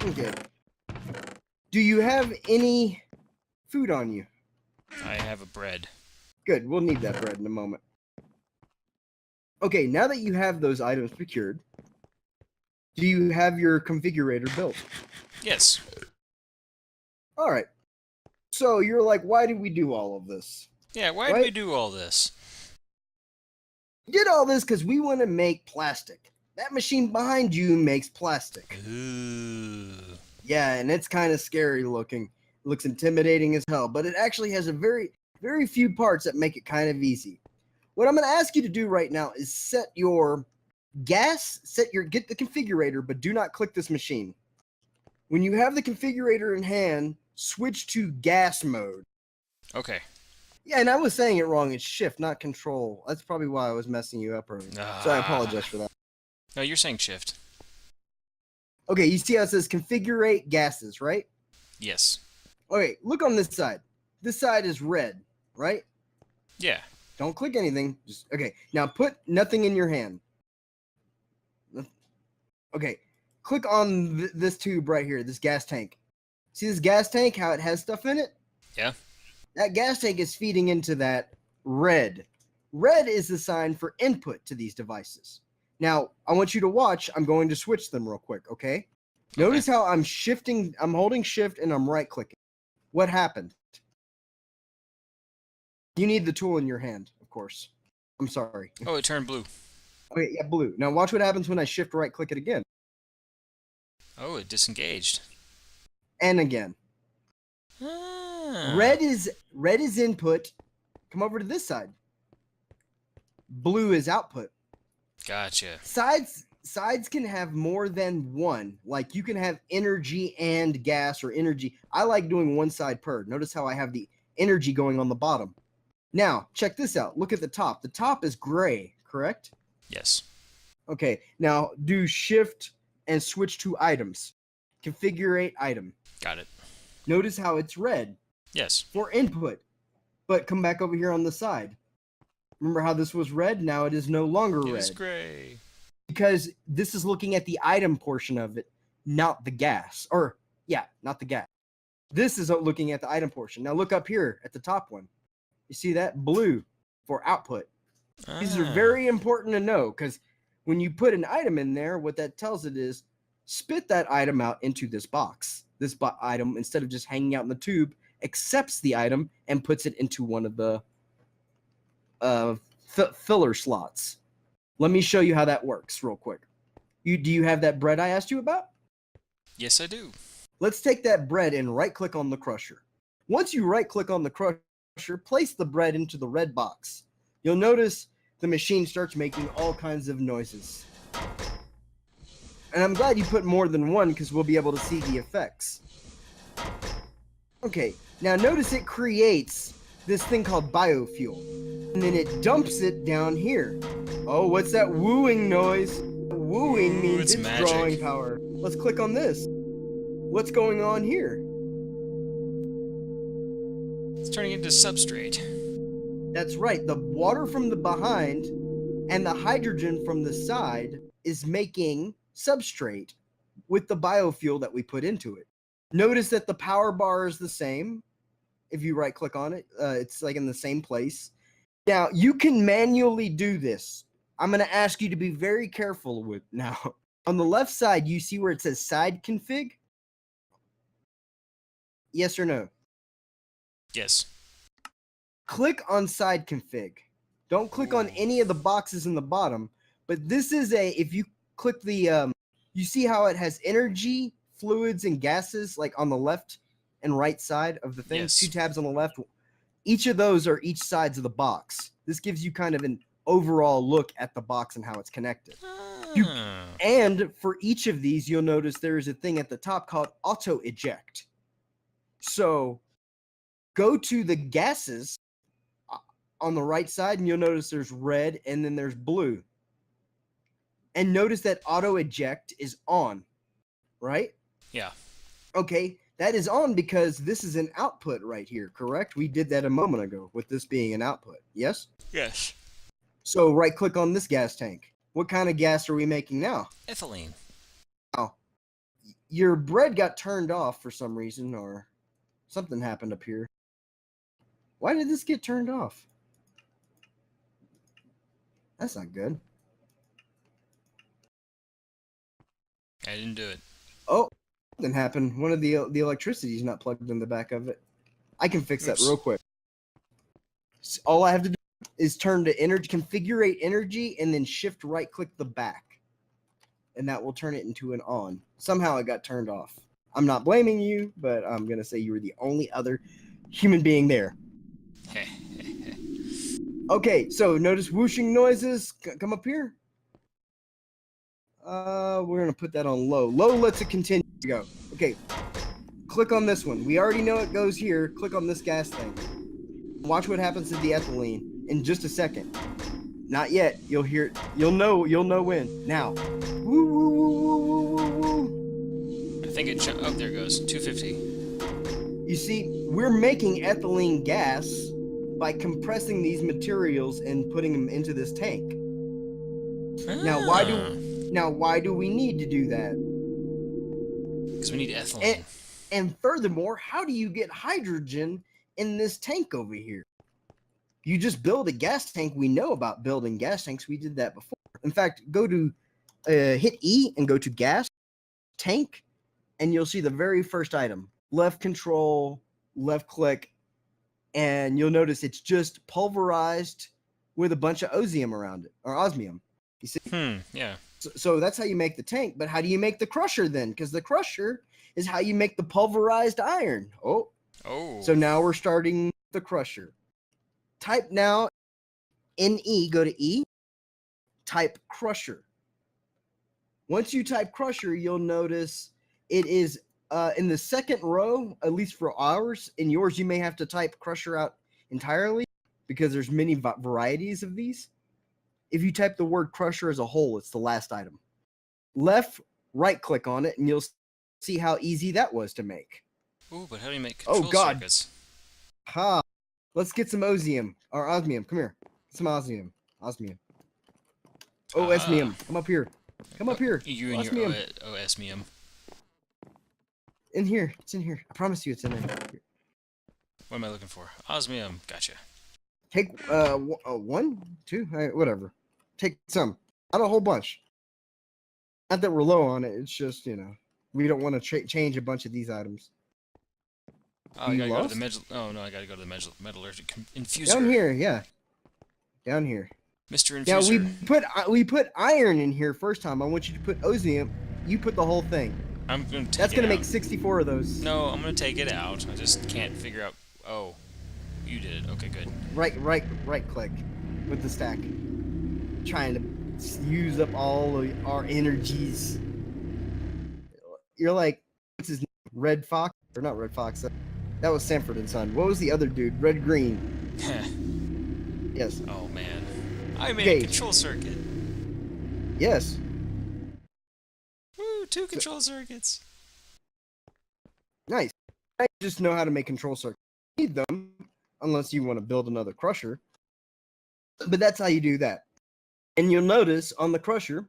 Okay. Do you have any food on you? I have a bread. Good, we'll need that bread in a moment. Okay, now that you have those items procured, do you have your configurator built? Yes. All right. So you're like, why did we do all of this? Yeah, why did we do all this? We did all this because we want to make plastic. That machine behind you makes plastic. Ooh. Yeah, and it's kind of scary looking. It looks intimidating as hell, but it actually has a very few parts that make it kind of easy. What I'm going to ask you to do right now is set your gas, get the configurator, but do not click this machine. When you have the configurator in hand, switch to gas mode. Okay. Yeah, and I was saying it wrong. It's shift, not control. That's probably why I was messing you up earlier. So I apologize for that. No, you're saying shift. Okay, you see how it says configurate gases, right? Yes. Okay, look on this side. This side is red, right? Yeah. Don't click anything. Just okay. Now put nothing in your hand. Okay, click on this tube right here, this gas tank. See this gas tank, how it has stuff in it? Yeah. That gas tank is feeding into that red. Red is the sign for input to these devices. Now, I want you to watch. I'm going to switch them real quick, okay? Notice how I'm shifting. I'm holding shift and I'm right clicking. What happened? You need the tool in your hand, of course. I'm sorry. Oh, it turned blue. Okay, yeah, blue. Now watch what happens when I shift right click it again. Oh, it disengaged. And again. Ah. Red is input. Come over to this side. Blue is output. Gotcha. Sides can have more than one. Like you can have energy and gas or energy. I like doing one side per. Notice how I have the energy going on the bottom. Now, check this out. Look at the top. The top is gray, correct? Yes. Okay, now do shift and switch to items. Configurate item. Got it. Notice how it's red. Yes. For input. But come back over here on the side. Remember how this was red? Now it is no longer red. It is gray. Because this is looking at the item portion of it, not the gas. Or, yeah, not the gas. This is looking at the item portion. Now look up here at the top one. You see that? Blue for output. These are very important to know because when you put an item in there, what that tells it is spit that item out into this box. This item, instead of just hanging out in the tube, accepts the item and puts it into one of the filler slots. Let me show you how that works real quick. Do you have that bread I asked you about? Yes, I do. Let's take that bread and right-click on the crusher. Once you right-click on the crusher, place the bread into the red box. You'll notice the machine starts making all kinds of noises. And I'm glad you put more than one because we'll be able to see the effects. Okay, now notice it creates this thing called biofuel. And then it dumps it down here. Oh, what's that wooing noise? Wooing means it's drawing power. Let's click on this. What's going on here? It's turning into substrate. That's right. The water from the behind and the hydrogen from the side is making substrate with the biofuel that we put into it. Notice that the power bar is the same. If you right click on it, it's like in the same place. Now, you can manually do this. I'm going to ask you to be very careful with now. On the left side, you see where it says side config? Yes or no? Yes. Click on side config. Don't click on any of the boxes in the bottom, but this is if you click the, you see how it has energy, fluids, and gases like on the left and right side of the thing? Yes. 2 tabs on the left. Each of those are each sides of the box. This gives you kind of an overall look at the box and how it's connected. And for each of these, you'll notice there is a thing at the top called auto eject. So go to the gases on the right side and you'll notice there's red and then there's blue. And notice that auto eject is on, right? Yeah. Okay, that is on because this is an output right here, correct? We did that a moment ago with this being an output, yes? Yes. So right click on this gas tank. What kind of gas are we making now? Ethylene. Oh, your bread got turned off for some reason, or something happened up here. Why did this get turned off? That's not good. I didn't do it. Oh, something happened. One of the electricity is not plugged in the back of it. I can fix that Oops. real quick. So all I have to do is turn to energy, configure energy, and then shift right click the back. And that will turn it into an on. Somehow it got turned off. I'm not blaming you, but I'm going to say you were the only other human being there. Okay, so notice whooshing noises. Come up here. We're going to put that on low. Low lets it continue to go. Okay, click on this one. We already know it goes here. Click on this gas thing. Watch what happens to the ethylene in just a second. Not yet. You'll hear it. You'll know when. Now. Woo, woo, woo, woo, woo, woo, woo. I think it oh, there it goes. 250. You see, we're making ethylene gas by compressing these materials and putting them into this tank. Now, why do we need to do that? Because we need ethylene. And furthermore, how do you get hydrogen in this tank over here? You just build a gas tank. We know about building gas tanks. We did that before. In fact, go to hit E and go to gas tank, and you'll see the very first item. Left control, left click, and you'll notice it's just pulverized with a bunch of osmium around it, or osmium. You see? Yeah. So that's how you make the tank. But how do you make the crusher then? Because the crusher is how you make the pulverized iron. Oh. So now we're starting the crusher. Type now in E, go to E, type crusher. Once you type crusher, you'll notice it is in the second row, at least for ours. In yours, you may have to type crusher out entirely because there's many varieties of these. If you type the word crusher as a whole, it's the last item. Left, right click on it, and you'll see how easy that was to make. Ooh, but how do you make control circuits? Ha! Let's get some osmium or osmium. Come here. Some osmium. Osmium. Oh, osmium. Come up here. Come up here. You and your osmium. In here. It's in here. I promise you it's in there. What am I looking for? Osmium. Gotcha. Take 1, 2, whatever. Take some. Not a whole bunch. Not that we're low on it. It's just, we don't want to change a bunch of these items. Oh, I gotta go to the I gotta go to the metallurgic infuser. Down here, yeah. Down here. Mr. Infuser. Now we put iron in here first time. I want you to put osmium. You put the whole thing. I'm gonna take That's it gonna out. make 64 of those. No, I'm gonna take it out. I just can't figure out. Oh, you did it. Okay, good. Right click with the stack. Trying to use up all of our energies. You're like, what's his name? Red Fox? Or not Red Fox. That was Sanford and Son. What was the other dude? Red Green. Yes. Oh man. I made a control circuit. Yes. Woo, 2 control circuits. Nice. I just know how to make control circuits. You need them unless you want to build another crusher. But that's how you do that. And you'll notice on the crusher,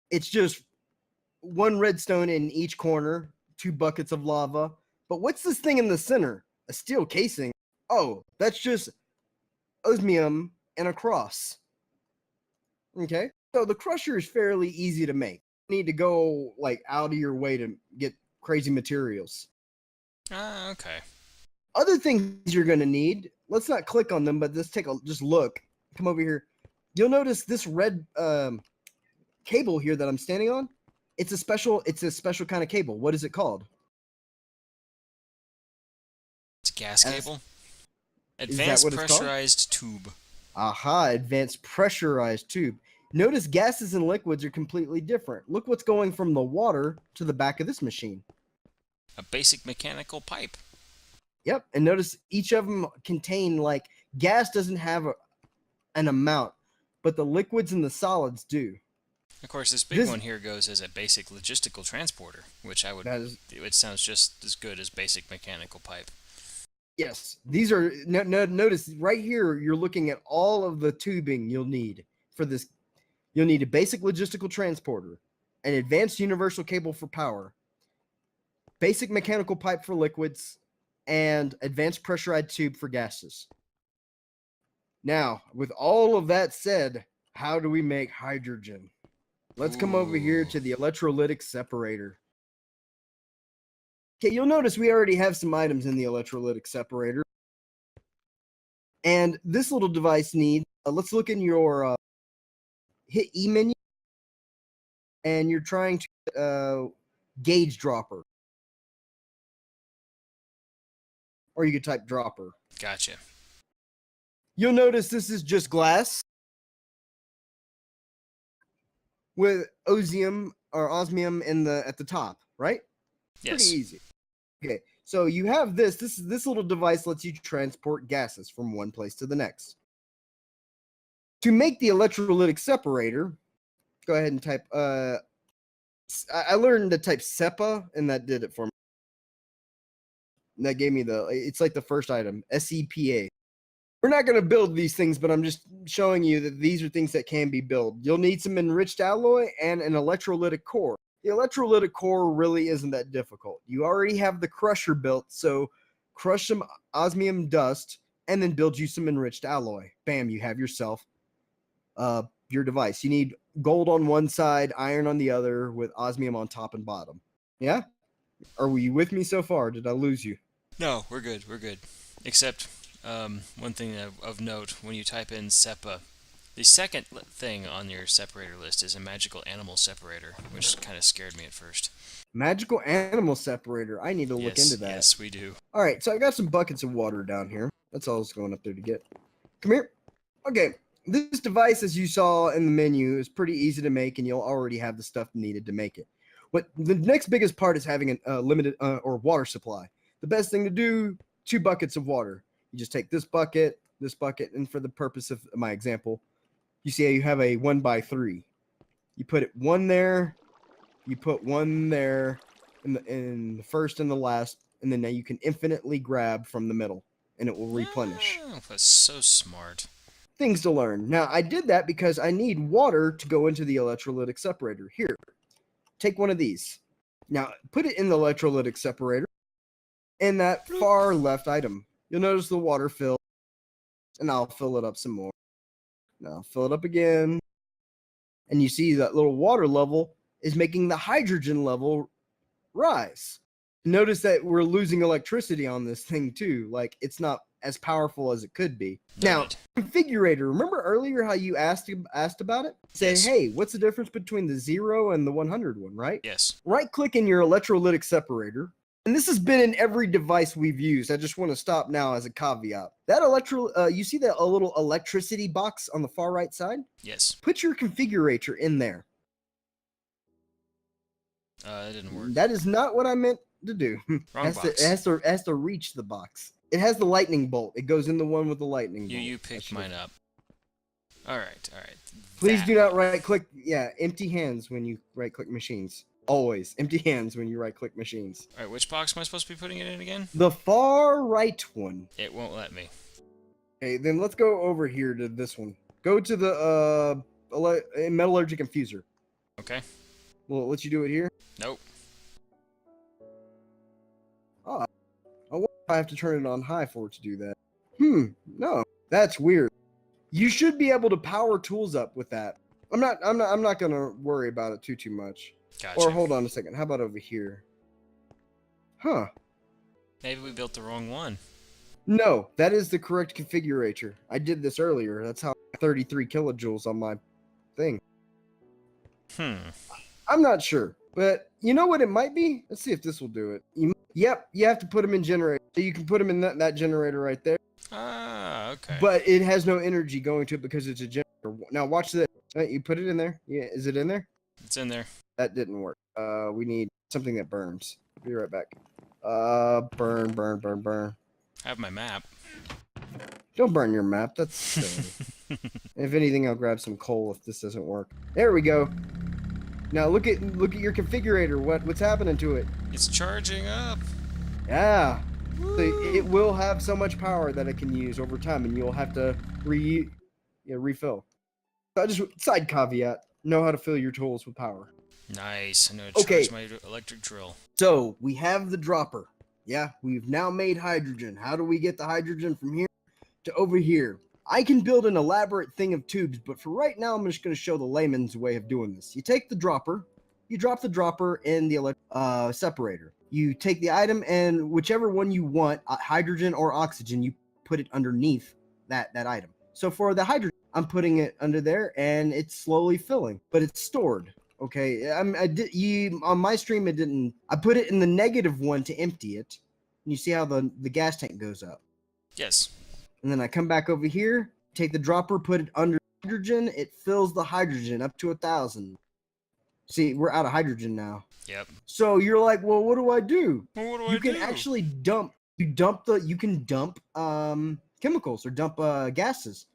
it's just 1 redstone in each corner, 2 buckets of lava. But what's this thing in the center? A steel casing. Oh, that's just osmium and a cross. Okay? So the crusher is fairly easy to make. You need to go out of your way to get crazy materials. Okay. Other things you're going to need, let's not click on them, but let's just look. Come over here. You'll notice this red cable here that I'm standing on. It's a special kind of cable. What is it called? It's a gas cable. Advanced pressurized tube. Aha, advanced pressurized tube. Notice gases and liquids are completely different. Look what's going from the water to the back of this machine. A basic mechanical pipe. Yep, and notice each of them contain, gas doesn't have an amount, but the liquids and the solids do. Of course, this big one here goes as a basic logistical transporter, which it sounds just as good as basic mechanical pipe. Yes, these are, notice right here, you're looking at all of the tubing you'll need for this. You'll need a basic logistical transporter, an advanced universal cable for power, basic mechanical pipe for liquids, and advanced pressurized tube for gases. Now, with all of that said, how do we make hydrogen? Let's come over here to the electrolytic separator. Okay, you'll notice we already have some items in the electrolytic separator. And this little device needs, let's look in your hit E menu, and you're trying to gauge dropper. Or you could type dropper. Gotcha. You'll notice this is just glass with osmium at the top, right? Yes. Pretty easy. Okay, so you have this little device lets you transport gases from one place to the next. To make the electrolytic separator, go ahead and type I learned to type SEPA, and that did it for me. And that gave me it's like the first item, SEPA. We're not going to build these things, but I'm just showing you that these are things that can be built. You'll need some enriched alloy and an electrolytic core. The electrolytic core really isn't that difficult. You already have the crusher built, so crush some osmium dust and then build you some enriched alloy. Bam, you have yourself your device. You need gold on one side, iron on the other, with osmium on top and bottom. Yeah? Are you with me so far? Did I lose you? No, we're good. We're good. Except one thing of note, when you type in SEPA, the second thing on your separator list is a magical animal separator, which kind of scared me at first. Magical animal separator. I need to look into that. Yes, we do. All right, so I got some buckets of water down here. That's all I was going up there to get. Come here. Okay, this device, as you saw in the menu, is pretty easy to make, and you'll already have the stuff needed to make it. But the next biggest part is having a limited or water supply. The best thing to do, 2 buckets of water. You just take this bucket, and for the purpose of my example, you see how you have a 1x3. You put it one there, you put one there in the first and the last, and then now you can infinitely grab from the middle, and it will replenish. Oh, that's so smart. Things to learn. Now, I did that because I need water to go into the electrolytic separator. Here, take one of these. Now, put it in the electrolytic separator in that far left item. You'll notice the water fill, and I'll fill it up some more. Now, fill it up again, and you see that little water level is making the hydrogen level rise. Notice that we're losing electricity on this thing too. Like, it's not as powerful as it could be. Now, configurator, remember earlier how you asked about it? Say, yes. Hey, what's the difference between the 0 and the 100 one, right? Yes. Right-click in your electrolytic separator, and this has been in every device we've used. I just want to stop now as a caveat. That you see that a little electricity box on the far right side? Yes. Put your configurator in there. That didn't work. That is not what I meant to do. Wrong box. It has to reach the box. It has the lightning bolt. It goes in the one with the lightning bolt. You picked mine up. All right. Please do not right-click. Yeah, empty hands when you right-click machines. Always empty hands when you right-click machines. All right, which box am I supposed to be putting it in again? The far right one. It won't let me. Okay, then let's go over here to this one. Go to the Metallurgic Infuser. Okay. Will it let you do it here? Nope. Oh, I wonder if I have to turn it on high for it to do that. No, that's weird. You should be able to power tools up with that. I'm not gonna worry about it too much. Gotcha. Or hold on a second. How about over here? Huh. Maybe we built the wrong one. No, that is the correct configurator. I did this earlier. That's how 33 kilojoules on my thing. I'm not sure, but you know what it might be? Let's see if this will do it. Yep, you have to put them in generator. So you can put them in that generator right there. Ah, okay. But it has no energy going to it because it's a generator. Now watch this. You put it in there. Yeah, is it in there? It's in there. That didn't work. We need something that burns. Be right back. Burn. I have my map. Don't burn your map. That's silly. If anything, I'll grab some coal if this doesn't work. There we go. Now look at your configurator. What's happening to it? It's charging up. Yeah. So it will have so much power that it can use over time, and you'll have to refill. So I just side caveat. know how to fill your tools with power. Nice. I know how to Okay. charge my electric drill. So we have the dropper. Yeah, we've now made hydrogen. How do we get the hydrogen from here to over here? I can build an elaborate thing of tubes, but for right now, I'm just going to show the layman's way of doing this. You take the dropper, you drop the dropper in the separator. You take the item and whichever one you want, hydrogen or oxygen, you put it underneath that item. So for the hydrogen, I'm putting it under there and it's slowly filling, but it's stored. Okay, on my stream it didn't. I put it in the negative one to empty it, and you see how the gas tank goes up. Yes. And then I come back over here, take the dropper, put it under hydrogen. It fills the hydrogen up to 1,000. See, we're out of hydrogen now. Yep. So you're like, well, what do I do? Well, what do You I can do? actually dump. You can dump chemicals or dump gases.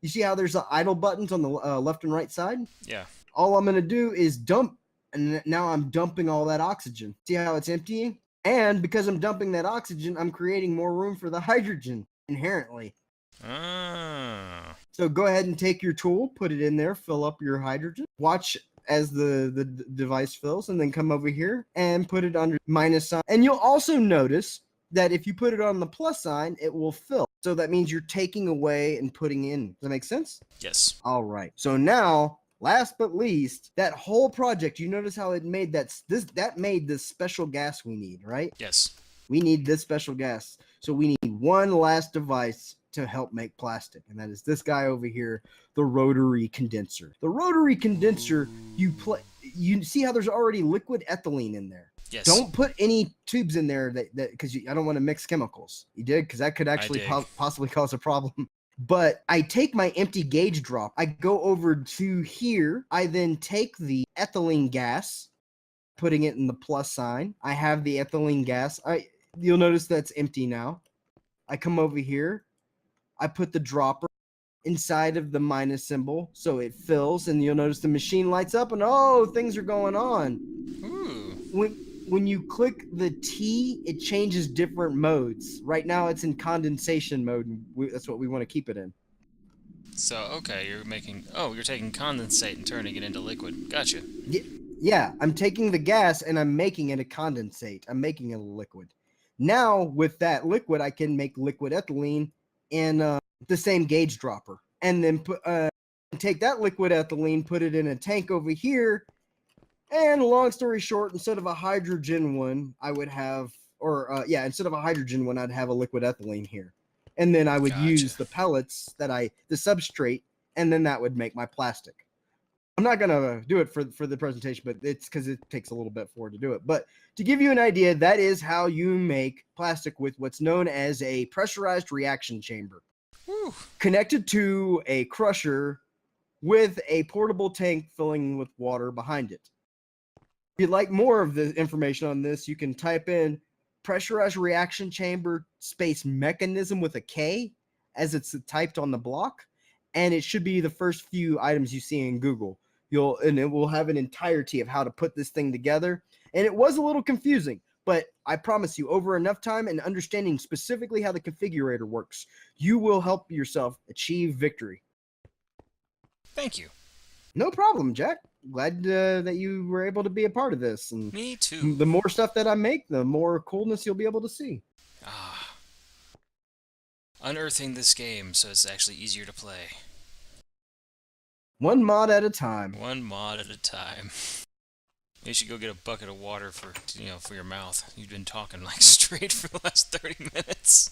You see how there's the idle buttons on the left and right side? Yeah. All I'm going to do is dump, and now I'm dumping all that oxygen. See how it's emptying? And because I'm dumping that oxygen, I'm creating more room for the hydrogen inherently. Ah. So go ahead and take your tool, put it in there, fill up your hydrogen. Watch as the device fills, and then come over here and put it under minus sign. And you'll also notice that if you put it on the plus sign, it will fill. So that means you're taking away and putting in. Does that make sense? Yes. All right. So now, last but least, that whole project, you notice how it made that made this special gas we need, right? Yes. We need this special gas. So we need one last device to help make plastic, and that is this guy over here, the rotary condenser. The rotary condenser, you see how there's already liquid ethylene in there. Yes. Don't put any tubes in there that because I don't want to mix chemicals. You did, because that could actually possibly cause a problem. But I take my empty gauge drop. I go over to here. I then take the ethylene gas, putting it in the plus sign. I have the ethylene gas. You'll notice that's empty now. I come over here. I put the dropper inside of the minus symbol so it fills, and you'll notice the machine lights up and oh, things are going on. Ooh. When you click the T, it changes different modes. Right now it's in condensation mode, and that's what we want to keep it in. So, okay, you're taking condensate and turning it into liquid. Gotcha. Yeah, I'm taking the gas and I'm making it a condensate. I'm making it a liquid. Now, with that liquid, I can make liquid ethylene in the same gauge dropper. And then take that liquid ethylene, put it in a tank over here. And long story short, instead of a hydrogen one, I would have, instead of a hydrogen one, I'd have a liquid ethylene here. And then I would use the pellets the substrate, and then that would make my plastic. I'm not going to do it for the presentation, but it's because it takes a little bit for it to do it. But to give you an idea, that is how you make plastic with what's known as a pressurized reaction chamber. Whew. Connected to a crusher with a portable tank filling with water behind it. If you'd like more of the information on this, you can type in pressurized reaction chamber space mechanism with a K as it's typed on the block, and it should be the first few items you see in Google. And it will have an entirety of how to put this thing together. And it was a little confusing, but I promise you, over enough time and understanding specifically how the configurator works, you will help yourself achieve victory. Thank you. No problem, Jack. Glad that you were able to be a part of this. And me too. The more stuff that I make, the more coolness you'll be able to see. Unearthing this game so it's actually easier to play. One mod at a time. One mod at a time. You should go get a bucket of water for your mouth. You've been talking like straight for the last 30 minutes.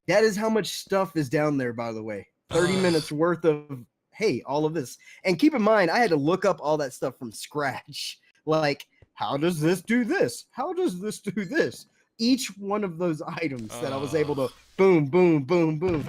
That is how much stuff is down there, by the way. 30 minutes worth of, hey, all of this. And keep in mind, I had to look up all that stuff from scratch. Like, how does this do this? How does this do this? Each one of those items that I was able to boom, boom, boom, boom.